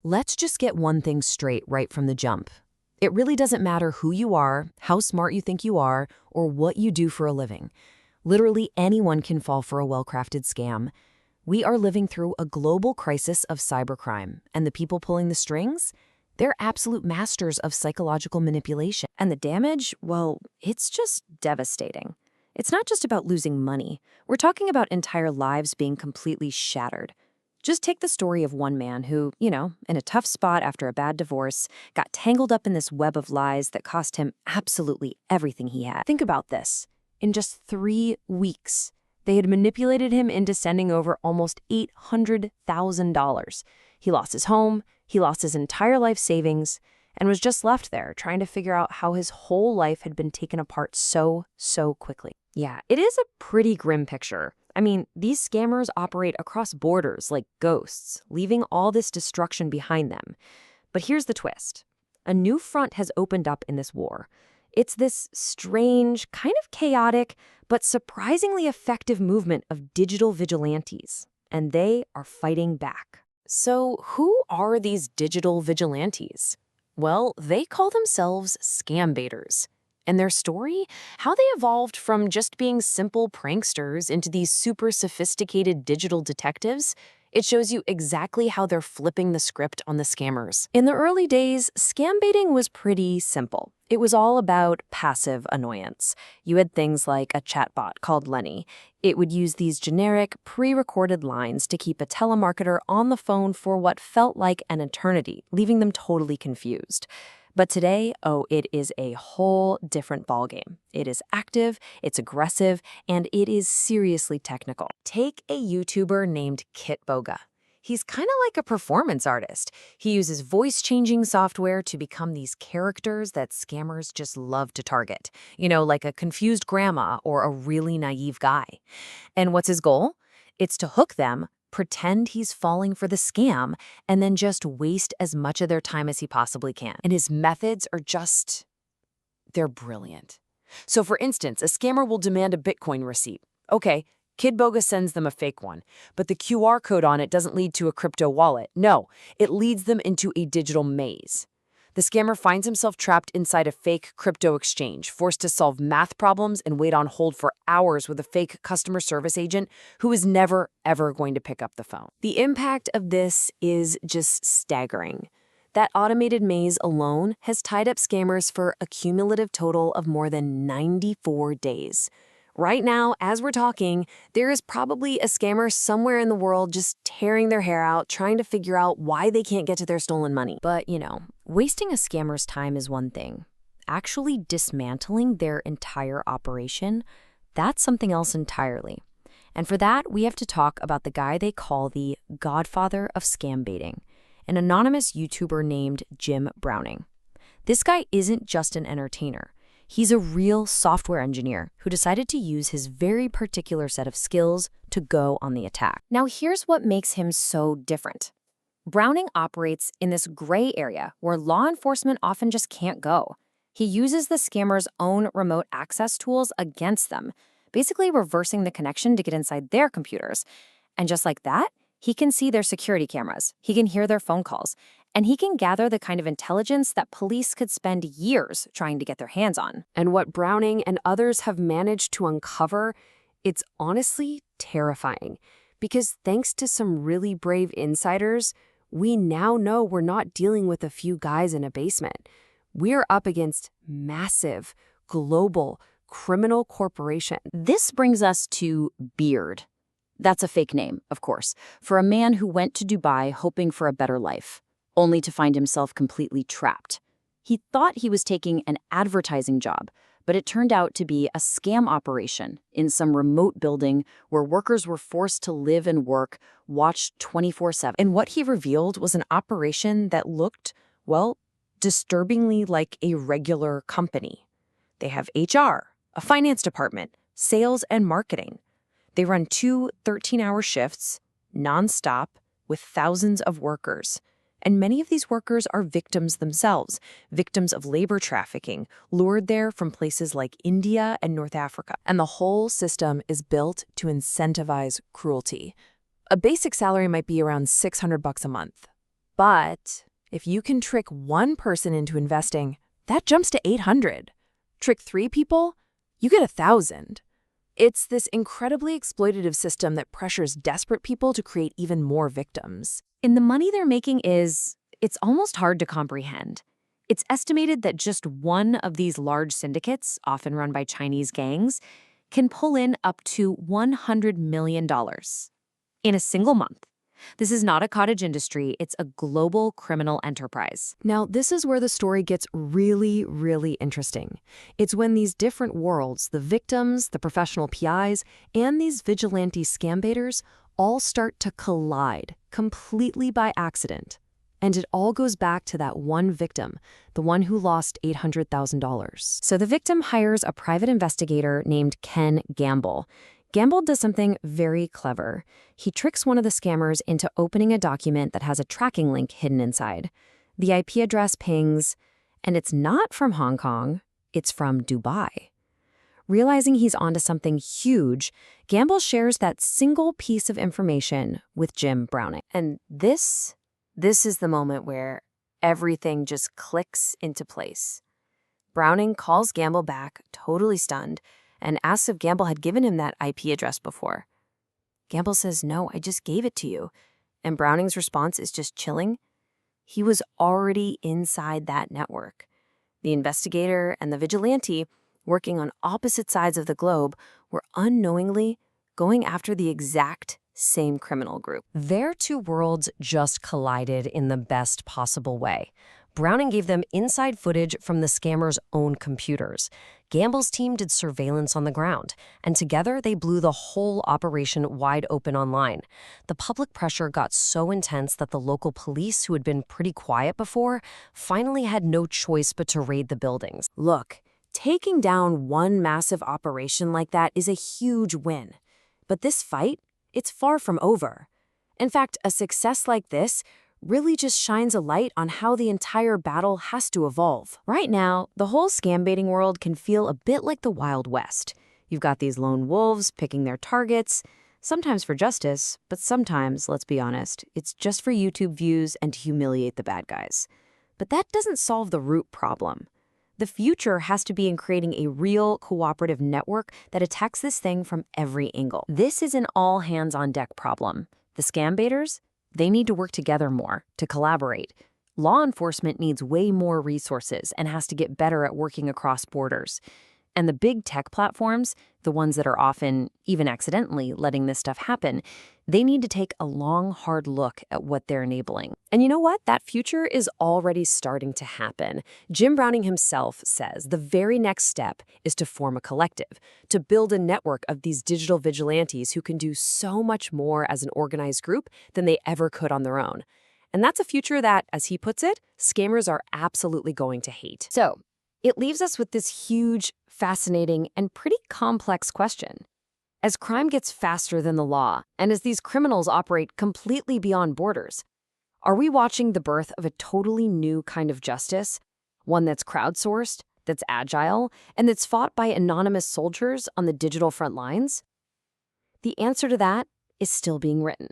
Let's just get one thing straight right from the jump. It really doesn't matter who you are, how smart you think you are, or what you do for a living. Literally anyone can fall for a well-crafted scam. We are living through a global crisis of cybercrime, and the people pulling the strings? They're absolute masters of psychological manipulation. And the damage, well, it's just devastating. It's not just about losing money. We're talking about entire lives being completely shattered. Just take the story of one man who, in a tough spot after a bad divorce, got tangled up in this web of lies that cost him absolutely everything he had. Think about this. In just 3 weeks, they had manipulated him into sending over almost $800,000. He lost his home, he lost his entire life savings, and was just left there trying to figure out how his whole life had been taken apart so quickly. Yeah, it is a pretty grim picture. I mean, these scammers operate across borders like ghosts, leaving all this destruction behind them. But here's the twist. A new front has opened up in this war. It's this strange, kind of chaotic, but surprisingly effective movement of digital vigilantes, and they are fighting back. So who are these digital vigilantes? Well, they call themselves scam baiters. And their story? How they evolved from just being simple pranksters into these super sophisticated digital detectives? It shows you exactly how they're flipping the script on the scammers. In the early days, scam baiting was pretty simple. It was all about passive annoyance. You had things like a chatbot called Lenny. It would use these generic, pre-recorded lines to keep a telemarketer on the phone for what felt like an eternity, leaving them totally confused. But today, it is a whole different ballgame. It is active, it's aggressive, and it is seriously technical. Take a YouTuber named Kit Boga. He's kind of like a performance artist. He uses voice-changing software to become these characters that scammers just love to target. Like a confused grandma or a really naive guy. And what's his goal? It's to hook them, pretend he's falling for the scam, and then just waste as much of their time as he possibly can. And his methods are they're brilliant. So for instance, a scammer will demand a Bitcoin receipt. Okay, Kid Boga sends them a fake one, but the QR code on it doesn't lead to a crypto wallet. No, it leads them into a digital maze. The scammer finds himself trapped inside a fake crypto exchange, forced to solve math problems and wait on hold for hours with a fake customer service agent who is never, ever going to pick up the phone. The impact of this is just staggering. That automated maze alone has tied up scammers for a cumulative total of more than 94 days. Right now, as we're talking, there is probably a scammer somewhere in the world just tearing their hair out, trying to figure out why they can't get to their stolen money. But, wasting a scammer's time is one thing. Actually dismantling their entire operation, that's something else entirely. And for that, we have to talk about the guy they call the godfather of scam baiting, an anonymous YouTuber named Jim Browning. This guy isn't just an entertainer. He's a real software engineer who decided to use his very particular set of skills to go on the attack. Now, here's what makes him so different. Browning operates in this gray area where law enforcement often just can't go. He uses the scammer's own remote access tools against them, basically reversing the connection to get inside their computers. And just like that, he can see their security cameras, he can hear their phone calls, and he can gather the kind of intelligence that police could spend years trying to get their hands on. And what Browning and others have managed to uncover, it's honestly terrifying. Because thanks to some really brave insiders, we now know we're not dealing with a few guys in a basement. We're up against massive, global, criminal corporations. This brings us to Beard. That's a fake name, of course, for a man who went to Dubai hoping for a better life, only to find himself completely trapped. He thought he was taking an advertising job, but it turned out to be a scam operation in some remote building where workers were forced to live and work, watched 24/7. And what he revealed was an operation that looked, disturbingly like a regular company. They have HR, a finance department, sales, and marketing. They run 2 13-hour shifts, nonstop, with thousands of workers. And many of these workers are victims themselves, victims of labor trafficking, lured there from places like India and North Africa. And the whole system is built to incentivize cruelty. A basic salary might be around $600 a month. But if you can trick one person into investing, that jumps to 800. Trick 3 people, you get 1,000. It's this incredibly exploitative system that pressures desperate people to create even more victims. And the money they're making it's almost hard to comprehend. It's estimated that just one of these large syndicates, often run by Chinese gangs, can pull in up to $100 million in a single month. This is not a cottage industry, it's a global criminal enterprise. Now, this is where the story gets really, really interesting. It's when these different worlds, the victims, the professional PIs, and these vigilante scam baiters all start to collide completely by accident. And it all goes back to that one victim, the one who lost $800,000. So the victim hires a private investigator named Ken Gamble. Gamble does something very clever. He tricks one of the scammers into opening a document that has a tracking link hidden inside. The IP address pings, and it's not from Hong Kong, it's from Dubai. Realizing he's onto something huge, Gamble shares that single piece of information with Jim Browning. And this is the moment where everything just clicks into place. Browning calls Gamble back, totally stunned, and asks if Gamble had given him that IP address before. Gamble says, "No, I just gave it to you." And Browning's response is just chilling. He was already inside that network. The investigator and the vigilante, working on opposite sides of the globe, were unknowingly going after the exact same criminal group. Their two worlds just collided in the best possible way. Browning gave them inside footage from the scammers' own computers. Gamble's team did surveillance on the ground, and together they blew the whole operation wide open online. The public pressure got so intense that the local police, who had been pretty quiet before, finally had no choice but to raid the buildings. Look, taking down one massive operation like that is a huge win. But this fight, it's far from over. In fact, a success like this really just shines a light on how the entire battle has to evolve. Right now, the whole scam baiting world can feel a bit like the Wild West. You've got these lone wolves picking their targets, sometimes for justice, but sometimes, let's be honest, it's just for YouTube views and to humiliate the bad guys. But that doesn't solve the root problem. The future has to be in creating a real cooperative network that attacks this thing from every angle. This is an all-hands-on-deck problem. The scam baiters, they need to work together more, to collaborate. Law enforcement needs way more resources and has to get better at working across borders. And the big tech platforms, the ones that are often, even accidentally, letting this stuff happen, they need to take a long, hard look at what they're enabling. And you know what? That future is already starting to happen. Jim Browning himself says the very next step is to form a collective, to build a network of these digital vigilantes who can do so much more as an organized group than they ever could on their own. And that's a future that, as he puts it, scammers are absolutely going to hate. So, it leaves us with this huge, fascinating, and pretty complex question. As crime gets faster than the law, and as these criminals operate completely beyond borders, are we watching the birth of a totally new kind of justice? One that's crowdsourced, that's agile, and that's fought by anonymous soldiers on the digital front lines? The answer to that is still being written.